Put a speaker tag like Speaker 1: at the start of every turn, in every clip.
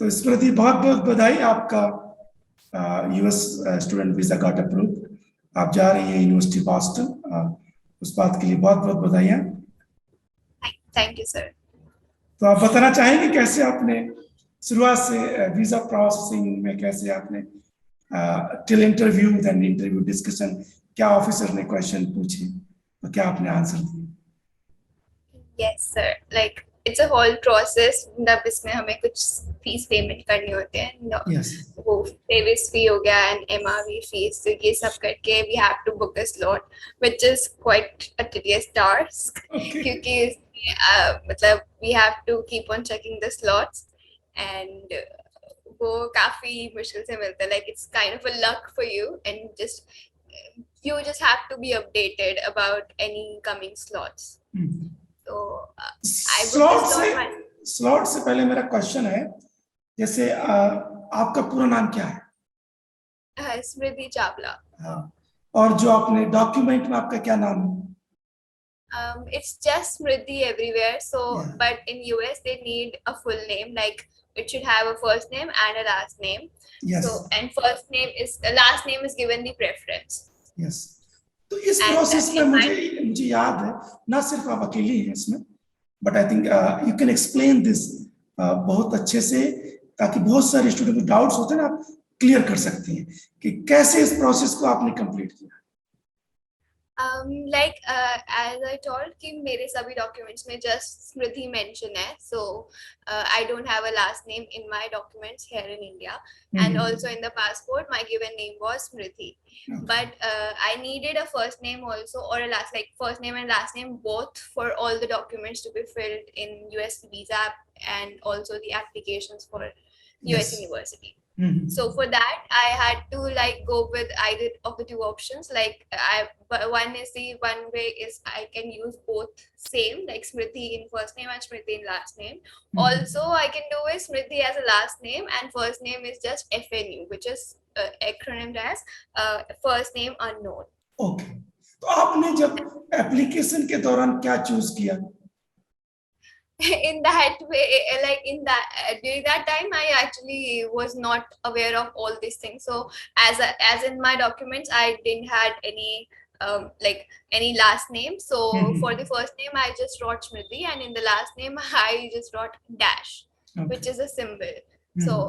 Speaker 1: तो स्मृति, बहुत बहुत बधाई, आपका US student visa got approved. आप जा रही हैं यूनिवर्सिटी बॉस्टन, उस बात के लिए बहुत बहुत बधाइयाँ।
Speaker 2: Thank you sir.
Speaker 1: तो आप बताना चाहेंगे कैसे आपने शुरुआत से वीजा प्रोसेसिंग में कैसे आपने till interview, then interview discussion, क्या ऑफिसर ने क्वेश्चन पूछे तो क्या आपने आंसर दिए?
Speaker 2: Yes sir, like it's a whole process. मतलब इसमें हमें कुछ फीस पेमेंट करनी होते हैं।
Speaker 1: यस,
Speaker 2: वो सर्विस फी हो गया एंड एमआरवी फीस, तो ये सब करके we have to book a slot which is quite a tedious task, क्योंकि मतलब we have to keep on checking the slots and वो काफी मुश्किल से मिलता है। Like it's kind of a luck for you and you just have to be updated about any coming slots. So I booked the slot.
Speaker 1: Slot से पहले मेरा question है, जैसे आपका पूरा नाम क्या है?
Speaker 2: स्मृति चावला।
Speaker 1: हाँ, और जो आपने डॉक्यूमेंट में आपका क्या नाम है?
Speaker 2: It's just Smriti everywhere. So, but in US they need a full name. Like it should have a first name and a last name.
Speaker 1: Yes.
Speaker 2: So, and first name is last name is given the preference.
Speaker 1: Yes. तो इस process में मुझे याद है, ना सिर्फ आप अकेली हैं इसमें, but I think you can explain this बहुत अच्छे से, ताकि बहुत सारे स्टूडेंट को डाउट्स होते हैं ना, आप क्लियर कर सकते हैं कि कैसे इस प्रोसेस को आपने कंप्लीट किया।
Speaker 2: Like as I told कि मेरे सभी documents में just Smriti mention है, so I don't have a last name in my documents here in India, and also in the passport my given name was Smriti, but I needed a first name also or a last, like first name and last name both, for all the documents to be filled in US visa and also the applications for US university. So for that I had to like go with either of the two options. Like one is the one way is I can use both same, like Smriti in first name and Smriti in last name. Also I can do is Smriti as a last name and first name is just FNU, which is acronymed as first name unknown.
Speaker 1: Okay. तो आपने जब application के दौरान क्या choose किया?
Speaker 2: In that way, like in that during that time I actually was not aware of all these things. So as in my documents I didn't had any like any last name. So for the first name I just wrote Smriti, and in the last name I just wrote dash, which is a symbol. So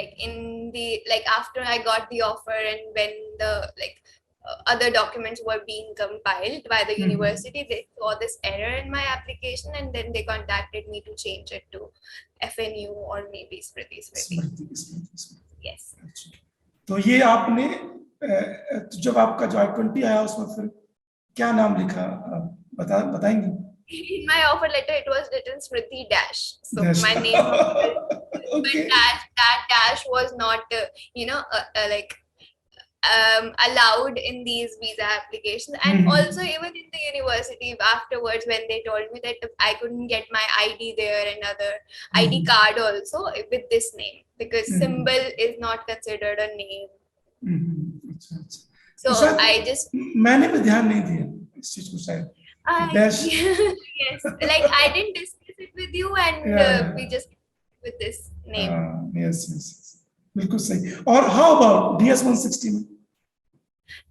Speaker 2: like in the like after I got the offer and when the like other documents were being compiled by the university, they saw this error in my application and then they contacted me to change it to FNU or maybe Smriti. Yes.
Speaker 1: तो ये आपने जब आपका जो I-20 आया उसमें फिर क्या नाम लिखा, बताएंगे?
Speaker 2: In my offer letter it was written Smriti dash, so my name okay. But that dash was not like allowed in these visa applications, and also even in the university afterwards when they told me that I couldn't get my ID there and other ID card also with this name, because symbol is not considered a name. So I just
Speaker 1: मैंने भी ध्यान नहीं दिया इस चीज को शायद।
Speaker 2: Yes, like I didn't discuss it with you and we just with this name.
Speaker 1: Yes. बिल्कुल सही। और how about DS 160 में?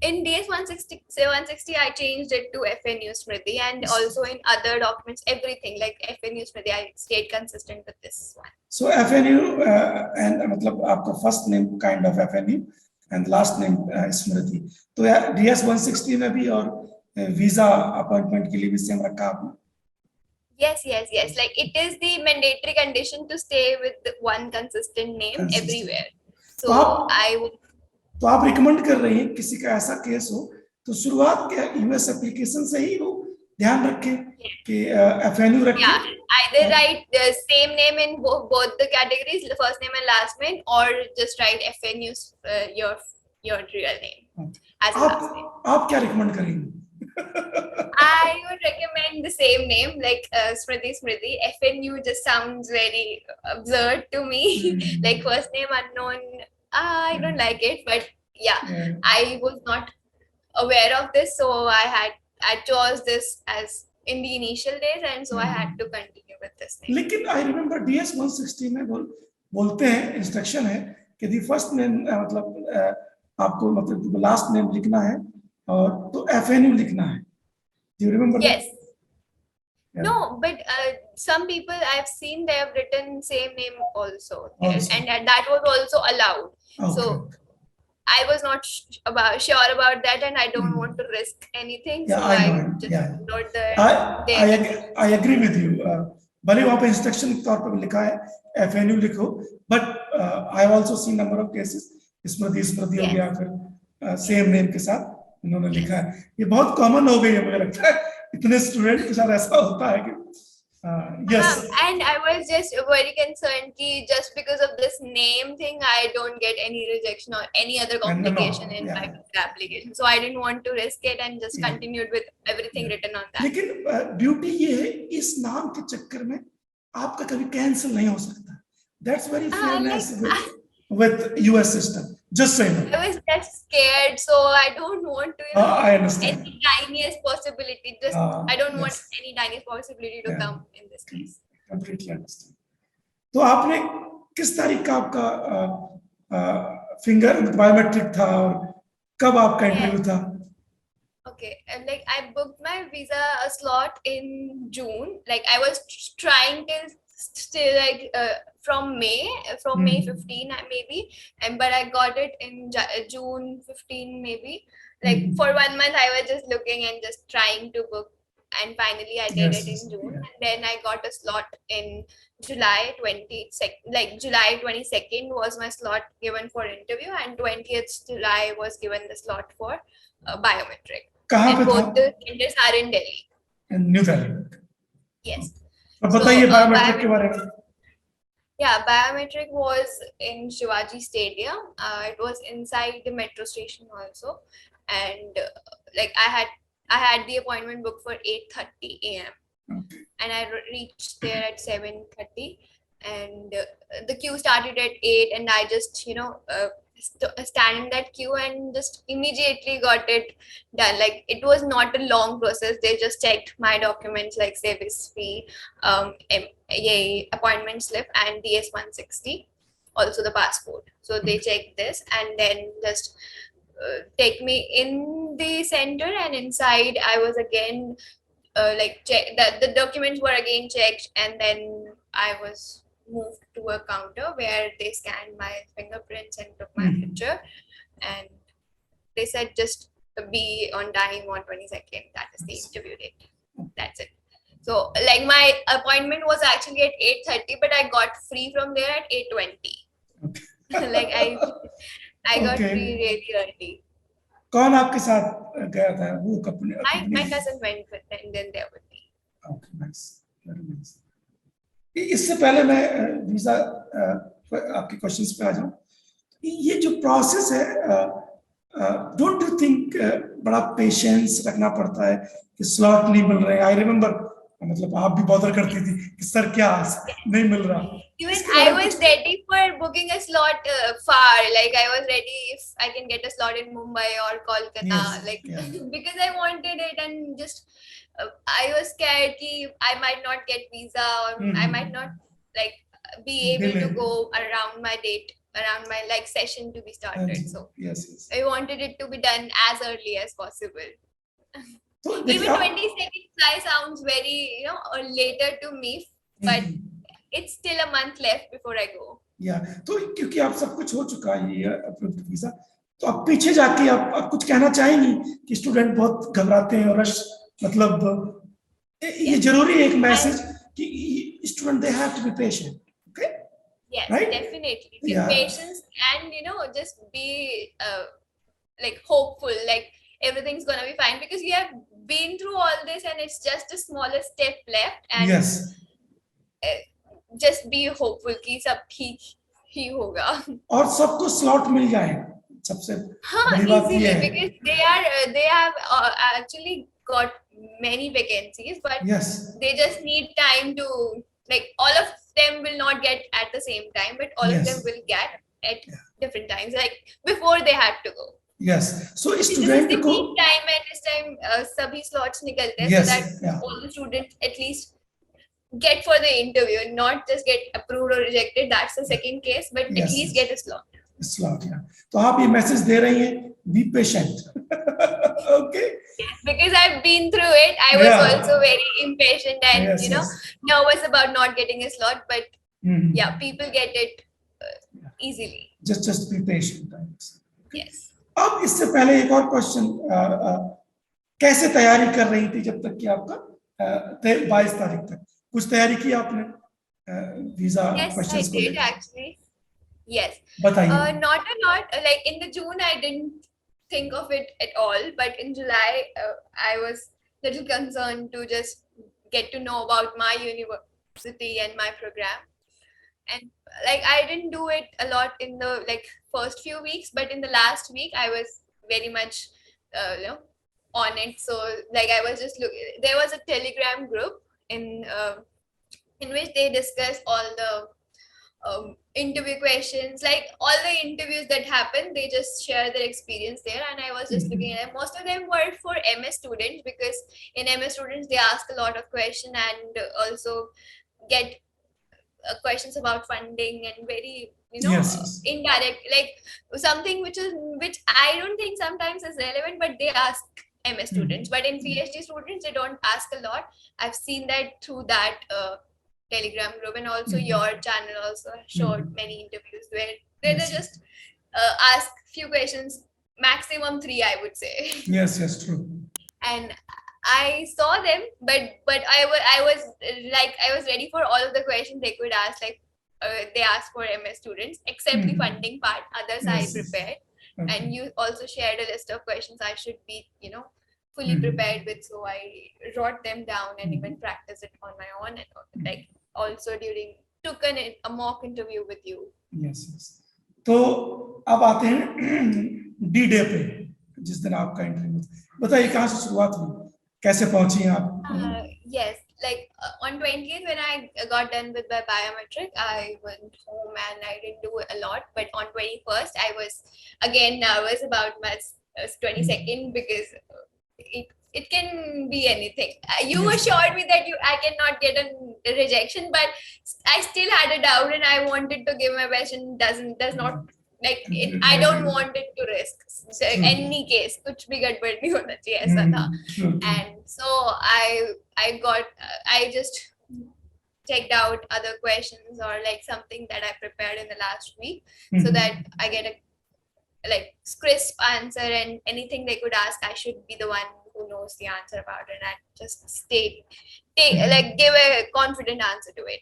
Speaker 2: In DS 160 I changed it to FNU Smriti, and also in other documents everything like FNU Smriti I stayed consistent with this one. So
Speaker 1: FNU and मतलब आपका first name kind of FNU and last name Smriti, तो DS 160 में भी और visa appointment के लिए भी same रखा आपने?
Speaker 2: Yes, like it is the mandatory condition to stay with one consistent name everywhere. So
Speaker 1: तो आप रिकमेंड कर रही हैं किसी का ऐसा केस हो तो शुरुआत के यूएस एप्लीकेशन से ही वो ध्यान रखें कि FNU रखें?
Speaker 2: Yeah, either write the same name in both the categories, the first name and last name, or just write FNU your real name as a last name.
Speaker 1: आप क्या रिकमेंड करेंगे?
Speaker 2: I would recommend the same name, like Smriti. FNU just sounds very absurd to me. Like first name unknown, I don't like it, but I was not aware of this, so I chose this as in the initial days, and so I had to continue with this thing.
Speaker 1: लेकिन I remember DS 160 में बोलते हैं instruction है कि the first name मतलब आपको मतलब last name लिखना है और तो FNU लिखना है. Do you remember that?
Speaker 2: Yes. No, but some people I've seen they have written same name also, and that was also allowed.
Speaker 1: Okay.
Speaker 2: So I was not sure about that, and I don't want to risk anything.
Speaker 1: Yeah,
Speaker 2: so
Speaker 1: I know.
Speaker 2: I just wrote the.
Speaker 1: I agree with you. भले वहाँ पे instruction के तौर पे लिखा है FNU लिखो, but I have also seen number of cases स्मृति हो गया फिर सेम नेम के साथ उन्होंने लिखा है. ये बहुत कॉमन हो गई है मुझे लगता है, इतने स्टूडेंट के साथ ऐसा होता है कि yes.
Speaker 2: And I was just very concerned कि just because of this name thing, I don't get any rejection or any other complication in my application. So I didn't want to risk it and just continued with everything written on that.
Speaker 1: लेकिन beauty ये है इस नाम के चक्कर में आपका कभी कैंसिल नहीं हो सकता. That's very fairness with US system. Just so you know.
Speaker 2: I was just scared, so I don't want to.
Speaker 1: I understand.
Speaker 2: Any tiniest possibility, just I don't want any tiniest possibility to come in this case.
Speaker 1: Completely understand. तो आपने किस तारीख का आपका finger biometric था और कब आपका इंटरव्यू था?
Speaker 2: Okay, and like I booked my visa slot in June. Like I was trying till still like from May 15 maybe, and but I got it in June 15 maybe. Like for 1 month I was just looking and just trying to book, and finally I did it in June, and then I got a slot in July 22nd. Like July 22nd was my slot given for interview, and 20th July was given the slot for biometric. And both the centers are in Delhi.
Speaker 1: In New Delhi.
Speaker 2: Yes.
Speaker 1: अब बताइए biometric के बारे में.
Speaker 2: Yeah, biometric was in Shivaji Stadium. It was inside the metro station also, and like I had the appointment booked for 8:30 a.m. and I reached there at 7:30, and the queue started at 8, and I just stand in that queue and just immediately got it done. Like it was not a long process. They just checked my documents like service fee, appointment slip, and DS-160, also the passport. So they checked this and then just take me in the center, and inside I was again the documents were again checked, and then I was moved to a counter where they scanned my fingerprints and took my picture, and they said just be on time on 22nd. That is the interview date. That's it. So like my appointment was actually at 8:30, but I got free from there at 8:20. Like I got free really early.
Speaker 1: कौन आपके साथ गया था? वो
Speaker 2: My cousin went with, and then there with me.
Speaker 1: Okay, nice. Very nice. इससे पहले मैं visa आपके क्वेश्चंस पे आ जाऊं. ये जो प्रोसेस है, डोंट यू थिंक बड़ा पेशेंस रखना पड़ता है कि स्लॉट नहीं मिल रहे? आई रिमेम्बर मतलब आप भी बॉदर करती थी कि सर क्या नहीं मिल रहा.
Speaker 2: Even I was ready for booking a slot far. Like I was ready if I can get a slot in Mumbai or Kolkata, because I wanted it, and just I was scared that I might not get visa, or I might not be able to go around my date, around my session to be started. So I wanted it to be done as early as possible. So even 22nd July sounds very later to me, but it's still a month left before I go.
Speaker 1: तो क्योंकि आप सब कुछ हो चुका है ये approved visa, तो आप पीछे जाके आप कुछ कहना चाहेंगी कि स्टूडेंट बहुत घबराते हैं और रश, मतलब ये जरूरी है एक मैसेज कि student they have to be patient. Okay,
Speaker 2: yes,
Speaker 1: right?
Speaker 2: Definitely be patience, and just be hopeful, like everything's gonna be fine, because you have been through all this and it's just the smallest step left, and just be hopeful कि सब ठीक ही होगा
Speaker 1: और सबको slot मिल जाए. सबसे बड़ी बात ये है
Speaker 2: because they have actually got many vacancies, but they just need time to, all of them will not get at the same time, but all of them will get at different times, before they had to go.
Speaker 1: So student को
Speaker 2: time, and this time sabhi slots निकलते हैं, so that all the students at least get for the interview, not just get approved or rejected. That's the second case, but at least get a slot.
Speaker 1: Slot, yeah. तो आप ये message दे रही हैं, be patient. Okay.
Speaker 2: Yes, because I've been through it. I was also very impatient and nervous about not getting a slot, but yeah, people get it easily.
Speaker 1: Just be patient.
Speaker 2: Yes.
Speaker 1: अब इससे पहले एक और question, कैसे तैयारी कर रही थी जब तक कि आपका 22 तारीख तक कुछ तैयारी की आपने वीजा
Speaker 2: क्वेश्चंस को लेकर? Actually, yes.
Speaker 1: बताइए.
Speaker 2: Not a lot. Like in the June, I didn't think of it at all, but in July, I was a little concerned to just get to know about my university and my program. And like I didn't do it a lot in the first few weeks, but in the last week I was very much on it. So like I was just looking. There was a Telegram group in which they discuss all the interview questions, like all the interviews that happen. They just share their experience there, and I was just looking at it. Most of them were for MS students, because in MS students they ask a lot of questions and also get questions about funding and very indirect, like something which I don't think sometimes is relevant, but they ask MS students. But in PhD students they don't ask a lot. I've seen that through that Telegram group, and also your channel also showed many interviews where they just ask few questions, maximum 3, I would say.
Speaker 1: Yes, true.
Speaker 2: And I saw them, but I was ready for all of the questions they could ask. Like they asked for MS students, except the funding part. Others I prepared, and you also shared a list of questions I should be, fully prepared with. So I wrote them down and even practiced it on my own, and like also took a mock interview with you.
Speaker 1: Yes. तो अब आते हैं D-Day पे, जिस दिन आपका interview. बताइए कहाँ से शुरुआत हुई, कैसे पहुंची आप?
Speaker 2: Yes, like on 20th when I got done with my biometric, I went home and I didn't do a lot. But on 21st, I was again nervous about my 22nd, because it can be anything. You assured me that I cannot get a rejection, but I still had a doubt and I wanted to give my best, and does not. Like I don't want it to risk. So any case, कुछ भी गड़बड़ नहीं होना चाहिए, ऐसा था. And so I just checked out other questions or like something that I prepared in the last week, so that I get a crisp answer, and anything they could ask, I should be the one who knows the answer about it, and I just give a confident answer to it.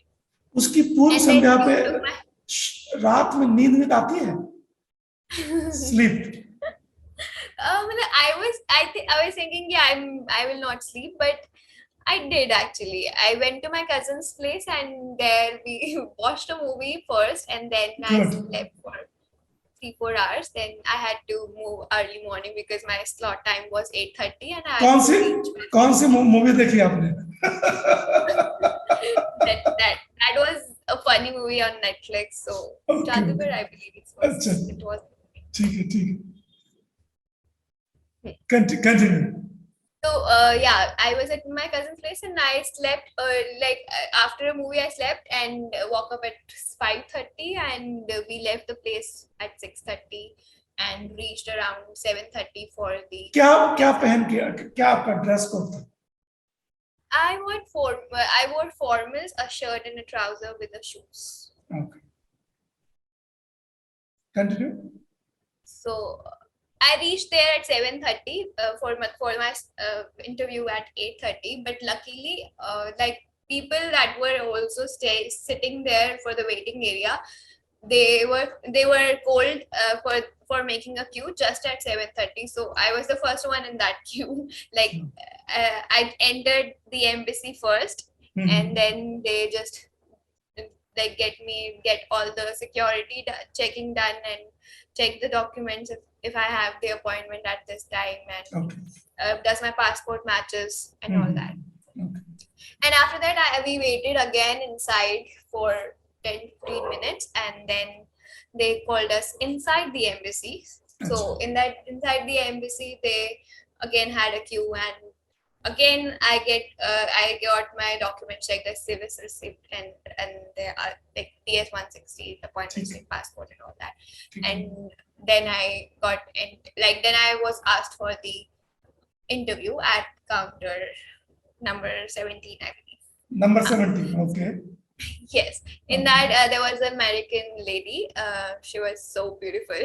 Speaker 1: उसकी पूर्व संध्या पे रात में नींद आती है? Sleep.
Speaker 2: I was thinking, I will not sleep, but I did actually. I went to my cousin's place, and there we watched a movie first, and then I slept for 3-4 hours. Then I had to move early morning because my slot time was 8:30, and I
Speaker 1: कौन सी movie देखी आपने?
Speaker 2: that was a funny movie on Netflix. So Chandigarh, I believe it was.
Speaker 1: ठीक है. Continue.
Speaker 2: So I was at my cousin's place, and I slept after a movie I slept and woke up at 5:30, and we left the place at 6:30 and reached around 7:30 for the.
Speaker 1: क्या पहन के, क्या आपका dress code था?
Speaker 2: I wore formals, a shirt and a trouser with the shoes.
Speaker 1: Okay. Continue.
Speaker 2: So I reached there at 7:30 for my interview at 8:30. But luckily, people that were also sitting there for the waiting area, they were called for making a queue just at 7:30. So I was the first one in that queue. I entered the embassy first, and then they just get all the security checking done and check the documents if I have the appointment at this time, and does my passport matches and all that. And after that we waited again inside for 10-15 minutes, and then they called us inside the embassy. So inside the embassy they again had a queue, and again I got my documents like the civis receipt and there are like TS-160, the point missing passport and all that. And then I got then I was asked for the interview at counter number 17, I believe.
Speaker 1: Number 17, okay.
Speaker 2: Yes, in that there was an American lady. She was so beautiful.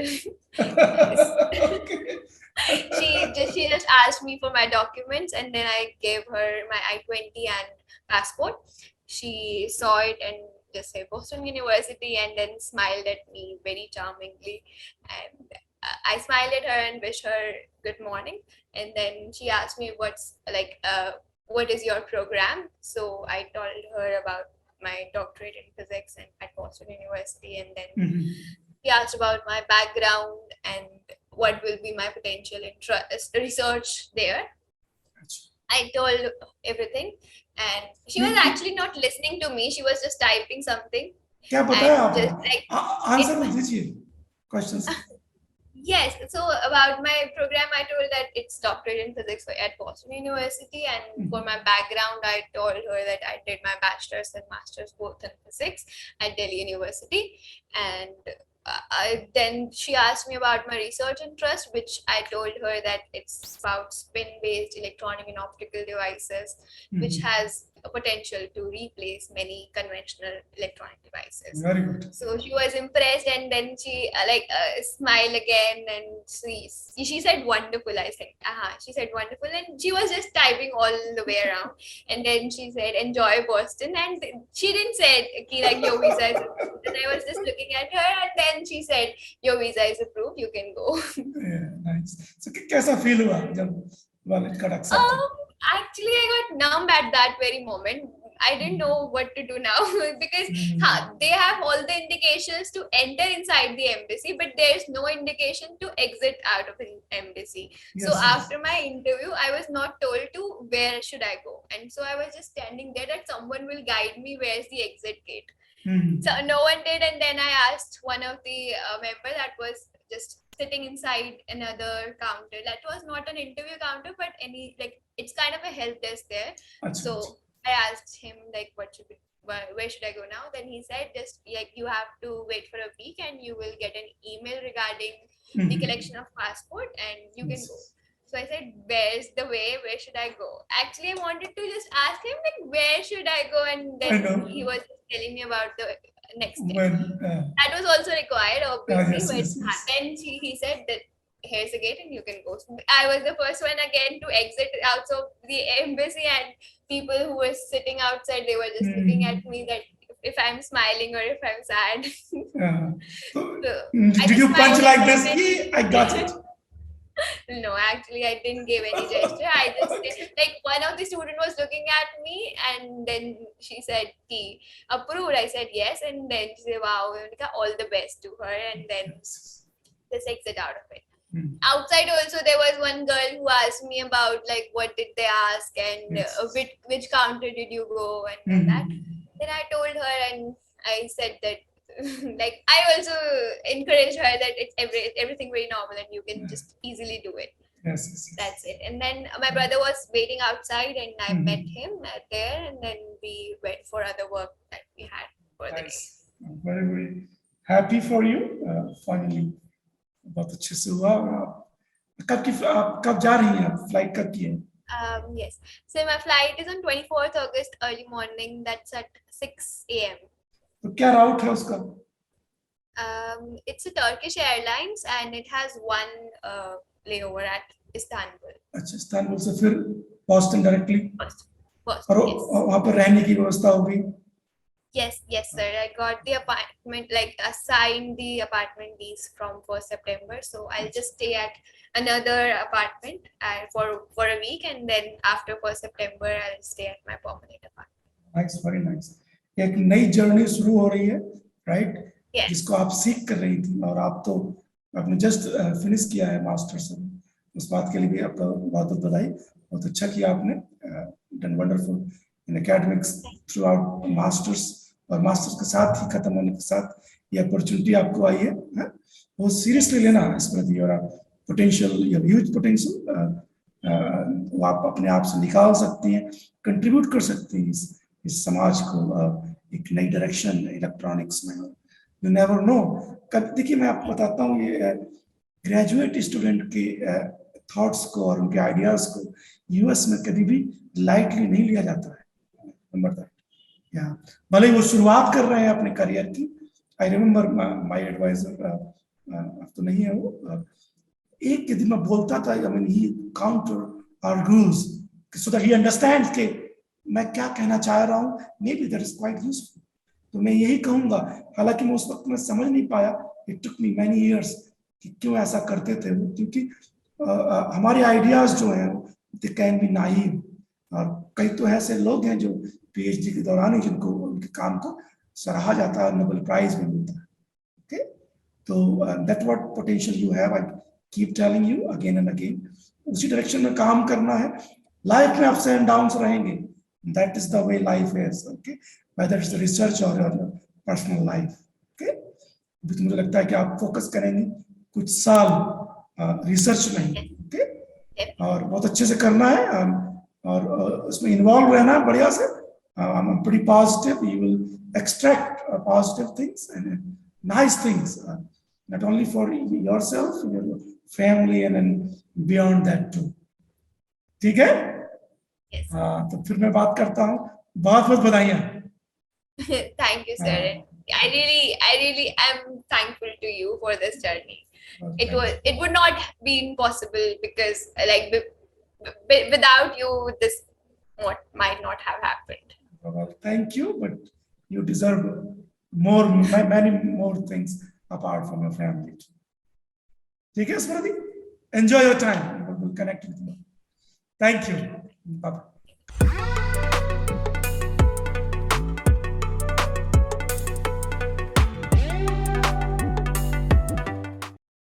Speaker 1: Okay.
Speaker 2: She just asked me for my documents, and then I gave her my I-20 and passport. She saw it and just said Boston University, and then smiled at me very charmingly. And I smiled at her and wished her good morning. And then she asked me what is your program? So I told her about my doctorate in physics and at Boston University, and then he asked about my background and what will be my potential research there. I told everything, and she was actually not listening to me. She was just typing something.
Speaker 1: क्या बताया आपने? Answer दीजिए questions.
Speaker 2: Yes, so about my program, I told that it's doctorate in physics at Boston University, and for my background, I told her that I did my bachelor's and master's both in physics at Delhi University. And then she asked me about my research interest, which I told her that it's about spin-based electronic and optical devices, which has a potential to replace many conventional electronic devices.
Speaker 1: Very good.
Speaker 2: So she was impressed, and then she smiled again, and she said wonderful. I said, she said wonderful, and she was just typing all the way around. And then she said, enjoy Boston, and she didn't say like your visa is approved. And I was just looking at her, and then she said, your visa is approved, you can go.
Speaker 1: Yeah, nice. So कैसा feel हुआ जब wallet got accepted?
Speaker 2: Actually, I got numb at that very moment. I didn't know what to do now because they have all the indications to enter inside the embassy, but there's no indication to exit out of the embassy.
Speaker 1: Yes,
Speaker 2: so after my interview, I was not told to where should I go, and so I was just standing there that someone will guide me where's the exit gate. So no one did, and then I asked one of the members that was just sitting inside another counter. That was not an interview counter, but it's kind of a help desk there. So I asked him where should I go now? Then he said just you have to wait for a week and you will get an email regarding the collection of passport and you can go. So I said, where's the way? Where should I go? Actually, I wanted to just ask him where should I go, and then he was telling me about the next step. That was also required, obviously. Then he said that here's the gate and you can go. So I was the first one again to exit out of the embassy, and people who were sitting outside, they were just looking at me that if I'm smiling or if I'm sad.
Speaker 1: So, did you punch like this? I got it.
Speaker 2: No, actually, I didn't give any gesture. I just one of the student was looking at me, and then she said, "He approved." I said yes, and then she said, "Wow, all the best to her," and then just exit out of it. Outside also, there was one girl who asked me about what did they ask and which counter did you go and all that. Then I told her, and I said that. I also encouraged her that it's everything very normal and you can just easily do it.
Speaker 1: Yes.
Speaker 2: That's it. And then my brother was waiting outside, and I met him there, and then we went for other work that we had for the day.
Speaker 1: Very, very happy for you. Finally, बहुत अच्छे से हुआ. कब जा रही हैं? Flight कब की है?
Speaker 2: Yes. So my flight is on 24th August early morning. That's at 6 a.m.
Speaker 1: तो क्या route है उसका?
Speaker 2: It's a Turkish Airlines and it has one layover at Istanbul.
Speaker 1: अच्छा, Istanbul से फिर Boston directly?
Speaker 2: Boston,
Speaker 1: और वहाँ पर रहने की व्यवस्था होगी?
Speaker 2: Yes, sir. I got the apartment, assigned the apartment lease from 1st September. So I'll just stay at another apartment for a week, and then after 1st September, I'll stay at my permanent apartment.
Speaker 1: Nice, very nice. एक नई journey शुरू हो रही है, right? जिसको आप सीख कर रही थी, और आप तो आपने जस्ट फिनिश किया है मास्टर्स. उस बात के लिए भी आपका बहुत बहुत बधाई. बहुत अच्छा किया आपने. Done wonderful in academics through out masters, और मास्टर्स के साथ ही खत्म होने के साथ ये अपॉर्चुनिटी आपको आई है. बहुत सीरियसली लेना इस प्रति, और आप पोटेंशियल, ह्यूज पोटेंशियल, वो आप अपने आप से निकाल सकती हैं, कंट्रीब्यूट कर सकती हैं इस समाज को एक नई डायरेक्शन इलेक्ट्रॉनिक्स में। You never know. कब देखिए मैं आपको बताता हूँ, ये ग्रेजुएट स्टूडेंट के थॉट्स को और उनके आइडियाज को यूएस में कभी भी लाइटली नहीं लिया जाता है। नंबर दैट, या भले ही वो शुरुआत कर रहे हैं अपने करियर की। आई रिमेम्बर माय एडवाइजर, अब तो नहीं है वो, एक के दिन में बोलता था, I mean he counter our rules so that he understands कि मैं क्या कहना चाह रहा हूँ, maybe that is quite useful. तो मैं यही कहूंगा, हालांकि मैं उस वक्त में समझ नहीं पाया, it took me many years कि क्यों ऐसा करते थे वो, क्योंकि हमारे आइडियाज जो हैं दे कैन बी नाइव, और कई तो ऐसे लोग हैं जो पीएचडी के दौरान ही जिनको उनके काम को सराहा जाता है, नोबेल प्राइज भी मिलता है। ओके, तो that what potential you have, I keep telling you again and again, उसी डायरेक्शन में काम करना है। लाइफ में अप्स एंड डाउन्स रहेंगे, that is the way life is. Okay, whether it's research और पर्सनल लाइफ। ओके, अभी तो मुझे लगता है कि आप फोकस करेंगे कुछ साल रिसर्च में ही। ओके, और बहुत अच्छे से करना है, और उसमें इन्वॉल्व रहना है बढ़िया से। I'm pretty positive you will extract positive things and nice things, not only for yourself, your family, and then beyond that too. ठीक है?
Speaker 2: Yes.
Speaker 1: तो फिर मैं बात करता हूँ। बहुत बहुत बधाइयाँ।
Speaker 2: Thank you, sir. I really am thankful to you for this journey. It would not been possible because like without you this might not have happened.
Speaker 1: Well, thank you, but you deserve more, many more things apart from your family. ठीक है स्मृति? Enjoy your time. We'll connect with you. Thank you. Bye-bye.